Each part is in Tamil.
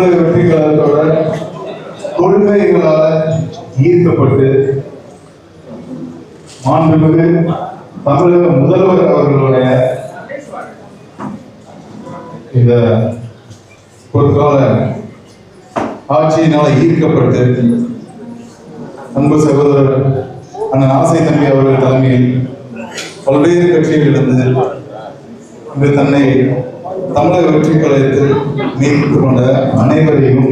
தமிழக வெற்றி கழகத்தோட கொள்கைகளால் ஈர்க்கப்பட்டு மாண்புமிகு தமிழக முதல்வர் அவர்களுடைய இந்த பொற்கால ஆட்சியினால் ஈர்க்கப்பட்டு அன்பு சகோதரர் அண்ணன் ஆசை தம்பி அவர்கள் தலைமையில் பல்வேறு கட்சிகளிலிருந்து இன்று தன்னை தமிழக வெற்றி கழகத்தில் மீட்பு கொண்ட அனைவரையும்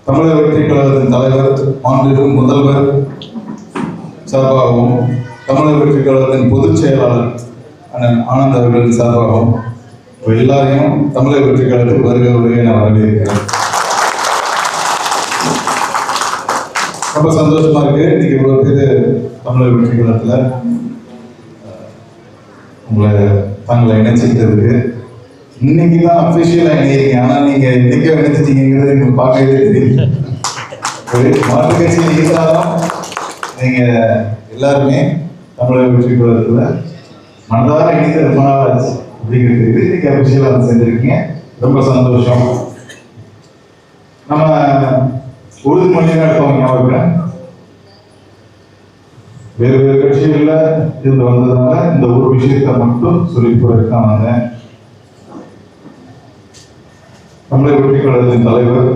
தமிழக வெற்றி கழகத்தின் தலைவர் மாண்புமிகு முதல்வர் சார்பாகவும் தமிழக வெற்றி கழகத்தின் பொதுச் செயலாளர் அண்ணன் ஆனந்த் அவர்களின் சார்பாகவும் எல்லாரையும் தமிழக வெற்றி கழகத்துக்கு வருகிறவர்களே நான் வரவேற்கிறேன். ரொம்ப சந்தோஷமா இருக்கு. இன்னைக்கு இவ்வளவு பேர் தமிழக வெற்றி கழகத்துல உங்களை தங்களை இணைச்சிக்கிட்டதுக்கு. இன்னைக்கு தான் அபிஷியலா இணையீங்க. ஆனா நீங்க இன்னைக்கே இணைச்சிட்டீங்கிறது எனக்கு பார்க்கவே தெரியல. மாற்று கட்சியில் இருந்தாலும் நீங்க எல்லாருமே தமிழக வெற்றி கழகத்துல மனதார இணைந்து ரொம்ப நாள் ஆச்சு அப்படிங்கிறது இன்னைக்கு அபிஷியலா செஞ்சிருக்கீங்க. ரொம்ப சந்தோஷம். நம்ம உறுதிமொழியாக எடுத்தவங்க ஞாபகம் வேறு வேறு கட்சிகள்ல இருந்து வந்ததுனால இந்த ஒரு விஷயத்தை மட்டும் சொல்லி போயிருக்கான் வந்தேன். தமிழக வெற்றி கழகத்தின் தலைவர்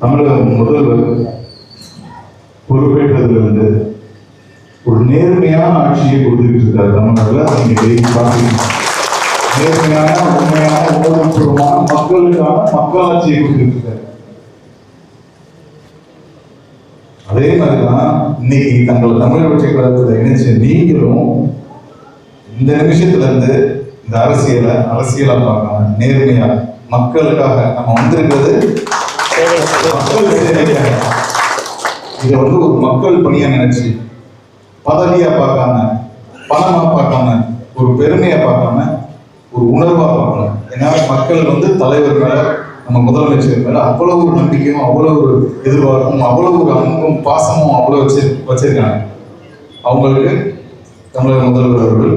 தமிழக முதல்வர் பொறுப்பேற்றதிலிருந்து ஒரு நேர்மையான ஆட்சியை கொடுத்துட்டு இருக்காரு தமிழ்நாட்டில். நீங்க டெய்லி பார்த்தீங்கன்னா நேர்மையான உண்மையான உணர்வுபூர்வமான மக்களுக்கான மக்களாட்சியை கொடுத்துட்டு இருக்காரு. அதே மாதிரிதான் இன்னைக்கு தங்களை தமிழக வெற்றி கழகத்தில் இணைச்சு நீங்களும் இந்த நிமிஷத்துல இருந்து இந்த அரசியலா பார்க்காம நேர்மையா மக்களுக்காக நம்ம வந்திருக்கிறது இதை வந்து ஒரு மக்கள் பணியா நினைச்சு பதவியா பார்க்காம பணமா பார்க்காம ஒரு பெருமையா பார்க்காம ஒரு உணர்வா பார்க்கணும். ஏன்னா மக்கள் வந்து தலைவர் மேல நம்ம முதலமைச்சர் மேல அவ்வளவு ஒரு நம்பிக்கையும் அவ்வளவு ஒரு எதிர்பார்ப்பும் அவ்வளவு ஒரு அன்பும் பாசமும் அவ்வளவு வச்சிருக்காங்க. அவங்களுக்கு தமிழக முதல்வர் அவர்கள்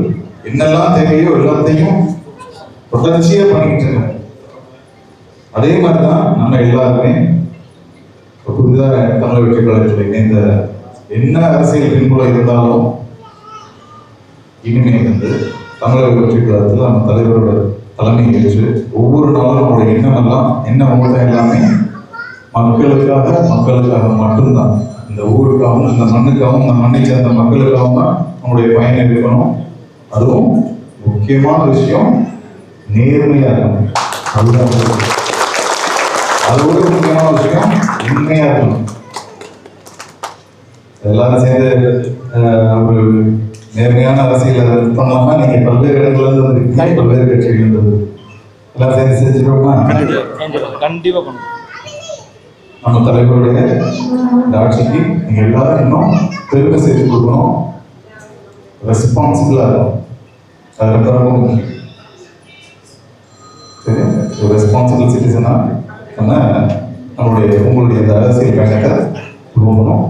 என்னெல்லாம் தேவையோ எல்லாத்தையும் தொடர்ச்சியா பண்ணிட்டு இருக்காங்க. அதே மாதிரிதான் நம்ம எல்லாருமே புதிதாக தமிழக வெற்றி கழகத்தில் இணைந்த என்ன அரசியல் பின்புலம் இருந்தாலும் இனிமே வந்து தமிழக வெற்றி கழகத்தில் நம்ம தலைவரோட தலைமை ஏற்று ஒவ்வொரு நாளும் நம்மளுடைய எண்ணமெல்லாம் என்ன ஓட்டம் எல்லாமே மக்களுக்காக மட்டும்தான். இந்த ஊருக்காகவும் இந்த மண்ணுக்காகவும் இந்த மண்ணை சேர்ந்த மக்களுக்காகவும் தான் நம்முடைய பயணம் இருக்கணும். அதுவும் முக்கியமான விஷயம் நேர்மையா இருக்கணும். அதுதான் அதோட முக்கியமான விஷயம் உண்மையா இருக்கணும். எல்லாரும் சேர்ந்து ஒரு நேர்மையான அரசியல பண்ணலாமா? நீங்க பல்வேறு இடங்கள்ல இருந்து வந்திருக்கீங்க, பல்வேறு கட்சிகள் இருந்தது எல்லாம் சேர்ந்து செஞ்சுக்கோமா? கண்டிப்பா பண்ணுவோம். நம்ம தலைவருடைய இந்த ஆட்சிக்கு நீங்க எல்லாரும் இன்னும் பெருமை செய்து கொடுக்கணும். ரெஸ்பான்சிபிளா இருக்கும். அது ரொம்ப ரொம்ப முக்கியம். சரி, ஒரு ரெஸ்பான்சிபிள் சிட்டிசனா உங்களுடைய இந்த அரசியல் பயணத்தை போகணும்.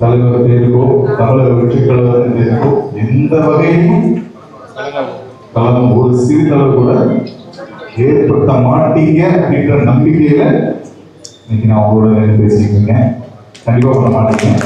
தலைவர் பேருக்கோ தமிழக வெற்றி கழகத்தின் பேருக்கோ எந்த வகையும் கழகம் ஒரு சிறிதளவு கூட ஏற்படுத்த மாட்டீங்க அப்படின்ற நம்பிக்கையில இன்னைக்கு நான் உங்களோட பேசிக்கிட்டேன். கண்டிப்பா பண்ண மாட்டீங்க.